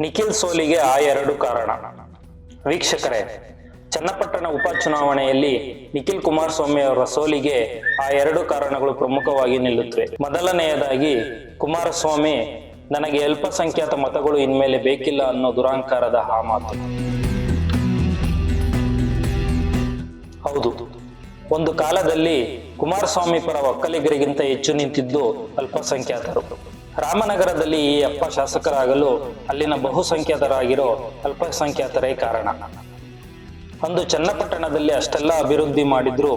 ನಿಖಿಲ್ ಸೋಲಿಗೆ ಆ ಎರಡು ಕಾರಣ. ವೀಕ್ಷಕರೇ, ಚನ್ನಪಟ್ಟಣ ಉಪಚುನಾವಣೆಯಲ್ಲಿ ನಿಖಿಲ್ ಕುಮಾರಸ್ವಾಮಿ ಅವರ ಸೋಲಿಗೆ ಆ ಎರಡು ಕಾರಣಗಳು ಪ್ರಮುಖವಾಗಿ ನಿಲ್ಲುತ್ತವೆ. ಮೊದಲನೆಯದಾಗಿ, ಕುಮಾರಸ್ವಾಮಿ ನನಗೆ ಅಲ್ಪಸಂಖ್ಯಾತ ಮತಗಳು ಇನ್ಮೇಲೆ ಬೇಕಿಲ್ಲ ಅನ್ನೋ ದುರಾಂಕಾರದ ಆ ಮಾತು. ಹೌದು, ಒಂದು ಕಾಲದಲ್ಲಿ ಕುಮಾರಸ್ವಾಮಿ ಪರ ಒಕ್ಕಲಿಗರಿಗಿಂತ ಹೆಚ್ಚು ನಿಂತಿದ್ದು ಅಲ್ಪಸಂಖ್ಯಾತರು. ರಾಮನಗರದಲ್ಲಿ ಈ ಅಪ್ಪ ಶಾಸಕರಾಗಲು ಅಲ್ಲಿನ ಬಹುಸಂಖ್ಯಾತರಾಗಿರೋ ಅಲ್ಪಸಂಖ್ಯಾತರೇ ಕಾರಣ. ಅಂದು ಚನ್ನಪಟ್ಟಣದಲ್ಲಿ ಅಷ್ಟೆಲ್ಲ ಅಭಿವೃದ್ಧಿ ಮಾಡಿದ್ರು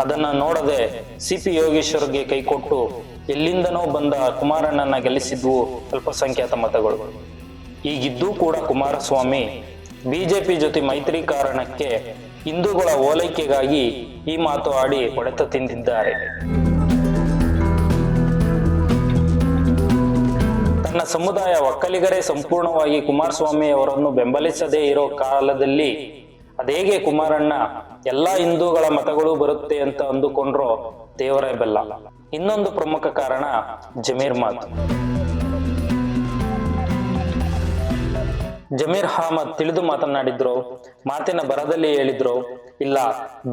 ಅದನ್ನ ನೋಡದೆ ಸಿಪಿ ಯೋಗೇಶ್ವರ್ಗೆ ಕೈಕೊಟ್ಟು ಎಲ್ಲಿಂದನೋ ಬಂದ ಕುಮಾರಣ್ಣನ ಗೆಲ್ಲಿಸಿದ್ವು ಅಲ್ಪಸಂಖ್ಯಾತ ಮತಗಳು. ಈಗಿದ್ದೂ ಕೂಡ ಕುಮಾರಸ್ವಾಮಿ ಬಿಜೆಪಿ ಜೊತೆ ಮೈತ್ರಿ ಕಾರಣಕ್ಕೆ ಹಿಂದೂಗಳ ಓಲೈಕೆಗಾಗಿ ಈ ಮಾತು ಆಡಿ ಹೊಡೆತ ತಿಂದಿದ್ದಾರೆ. ತನ್ನ ಸಮುದಾಯ ಒಕ್ಕಲಿಗರೇ ಸಂಪೂರ್ಣವಾಗಿ ಕುಮಾರಸ್ವಾಮಿ ಅವರನ್ನು ಬೆಂಬಲಿಸದೇ ಇರೋ ಕಾಲದಲ್ಲಿ ಅದೇಗೆ ಕುಮಾರಣ್ಣ ಎಲ್ಲಾ ಹಿಂದೂಗಳ ಮತಗಳು ಬರುತ್ತೆ ಅಂತ ಅಂದುಕೊಂಡ್ರೋ ದೇವರೇ ಬೆಲ್ಲ. ಇನ್ನೊಂದು ಪ್ರಮುಖ ಕಾರಣ ಜಮೀರ್ ಮಾತು. ಜಮೀರ್ ಅಹಮದ್ ತಿಳಿದು ಮಾತನಾಡಿದ್ರು, ಮಾತಿನ ಬರದಲ್ಲಿ ಹೇಳಿದ್ರು, ಇಲ್ಲ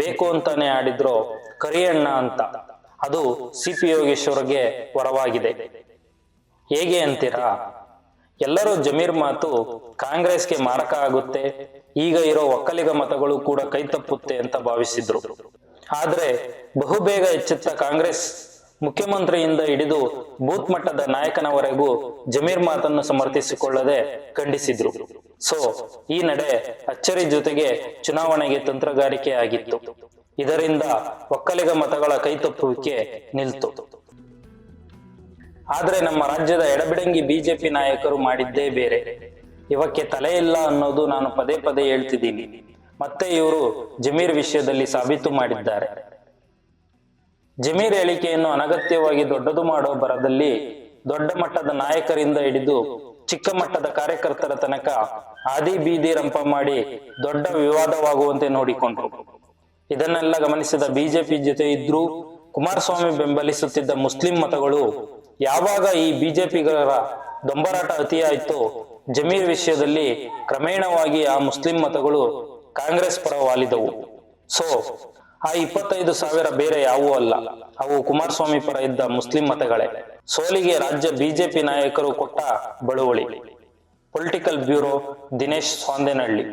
ಬೇಕು ಅಂತಾನೆ ಆಡಿದ್ರು ಕರಿಯಣ್ಣ ಅಂತ. ಅದು ಸಿಪಿ ಯೋಗೇಶ್ವರ್ಗೆ ವರವಾಗಿದೆ. ಹೇಗೆ ಅಂತೀರಾ? ಎಲ್ಲರೂ ಜಮೀರ್ ಮಾತು ಕಾಂಗ್ರೆಸ್ಗೆ ಮಾರಕ ಆಗುತ್ತೆ, ಈಗ ಇರೋ ಒಕ್ಕಲಿಗ ಮತಗಳು ಕೂಡ ಕೈ ತಪ್ಪುತ್ತೆ ಅಂತ ಭಾವಿಸಿದ್ರು. ಆದ್ರೆ ಬಹುಬೇಗ ಎಚ್ಚೆತ್ತ ಕಾಂಗ್ರೆಸ್ ಮುಖ್ಯಮಂತ್ರಿಯಿಂದ ಹಿಡಿದು ಬೂತ್ ಮಟ್ಟದ ನಾಯಕನವರೆಗೂ ಜಮೀರ್ ಮಾತನ್ನು ಸಮರ್ಥಿಸಿಕೊಳ್ಳದೆ ಖಂಡಿಸಿದ್ರು. ಸೊ ಈ ನಡೆ ಅಚ್ಚರಿ ಜೊತೆಗೆ ಚುನಾವಣೆಗೆ ತಂತ್ರಗಾರಿಕೆ ಆಗಿತ್ತು. ಇದರಿಂದ ಒಕ್ಕಲಿಗ ಮತಗಳ ಕೈತಪ್ಪುವಿಕೆ ನಿಲ್ತು. ಆದ್ರೆ ನಮ್ಮ ರಾಜ್ಯದ ಎಡಬಿಡಂಗಿ ಬಿಜೆಪಿ ನಾಯಕರು ಮಾಡಿದ್ದೇ ಬೇರೆ. ಇವಕ್ಕೆ ತಲೆ ಇಲ್ಲ ಅನ್ನೋದು ನಾನು ಪದೇ ಪದೇ ಹೇಳ್ತಿದ್ದೀನಿ. ಮತ್ತೆ ಇವರು ಜಮೀರ್ ವಿಷಯದಲ್ಲಿ ಸಾಬೀತು ಮಾಡಿದ್ದಾರೆ. ಜಮೀರ್ ಹೇಳಿಕೆಯನ್ನು ಅನಗತ್ಯವಾಗಿ ದೊಡ್ಡದು ಮಾಡೋ ಬರದಲ್ಲಿ ದೊಡ್ಡ ಮಟ್ಟದ ನಾಯಕರಿಂದ ಹಿಡಿದು ಚಿಕ್ಕ ಮಟ್ಟದ ಕಾರ್ಯಕರ್ತರ ತನಕ ಆದಿ ಬೀದಿ ರಂಪ ಮಾಡಿ ದೊಡ್ಡ ವಿವಾದವಾಗುವಂತೆ ನೋಡಿಕೊಂಡ್ರು. ಇದನ್ನೆಲ್ಲ ಗಮನಿಸಿದ ಬಿಜೆಪಿ ಜೊತೆ ಇದ್ರೂ ಕುಮಾರಸ್ವಾಮಿ ಬೆಂಬಲಿಸುತ್ತಿದ್ದ ಮುಸ್ಲಿಂ ಮತಗಳು ಯಾವಾಗ ಈ ಬಿಜೆಪಿಗರ ದೊಂಬರಾಟ ಅತಿಯಾಯಿತೋ ಜಮೀರ್ ವಿಷಯದಲ್ಲಿ ಕ್ರಮೇಣವಾಗಿ ಆ ಮುಸ್ಲಿಂ ಮತಗಳು ಕಾಂಗ್ರೆಸ್ ಪರ ವಾಲಿದವು. ಸೊ ಆ 25,000 ಬೇರೆ ಯಾವೂ ಅಲ್ಲ, ಅವು ಕುಮಾರಸ್ವಾಮಿ ಪರ ಇದ್ದ ಮುಸ್ಲಿಂ ಮತಗಳೇ. ಸೋಲಿಗೆ ರಾಜ್ಯ ಬಿಜೆಪಿ ನಾಯಕರು ಕೊಟ್ಟ ಬಳುವಳಿ. Political bureau, Dinesh ಸ್ವಾಂದೇನಹಳ್ಳಿ.